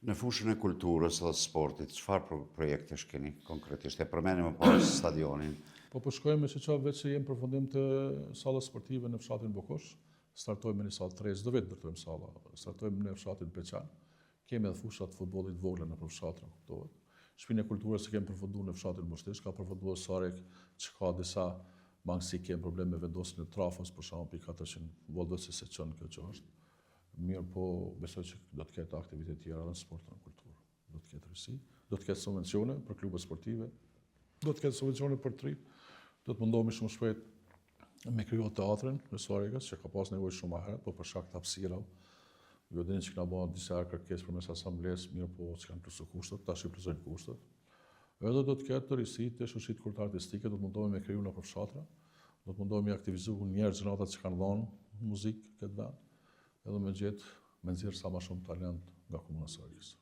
Në fushën e kulturës dhe sportit, çfarë projektesh keni konkretisht? E përmenim më pas stadionin. Po shkojmë me që veç që jemi përfundim të sallës sportive në fshatin Bokosh. Startojmë në sallë 3, çdo vit ndërtojmë salla. Startojmë në fshatin Beqan. Kemi edhe fushat futbollit vogla në fshatin, kuptohet. Shtëpinë e kulturës që kemi përfunduar në fshatin Boshtish, ka përfunduar Sarek, që ka disa mangësi, kemi probleme me vendosjen e trafos, për shembull, pi 400 volt se çon kjo që është. Mirë, po besoj që do të ketë aktivitete tjera në sport dhe në kulturë. Do të ketë rësi, do të ketë subvencione për klubet sportive, do të ketë subvencione për tri, do të mundohemi shumë shpejt me kriju teatrin në Sarikës, që ka pas nevojë shumë herët, po për shkak të hapësirave. Jo dini që na bëhen disa kërkesë përmes asamblesë, mirë, po s'kan plusu kushtet, tash i plotësojnë kushtet. Edhe do të ketë rësi të shoqërisë kulturore artistike, do të mundohemi me kriju në fshatra, do të mundohemi aktivizu njerëz natat që kanë dhënë muzikë këtë vend, edhe me nxjerr sa më shumë talent nga komuna e Sarikës.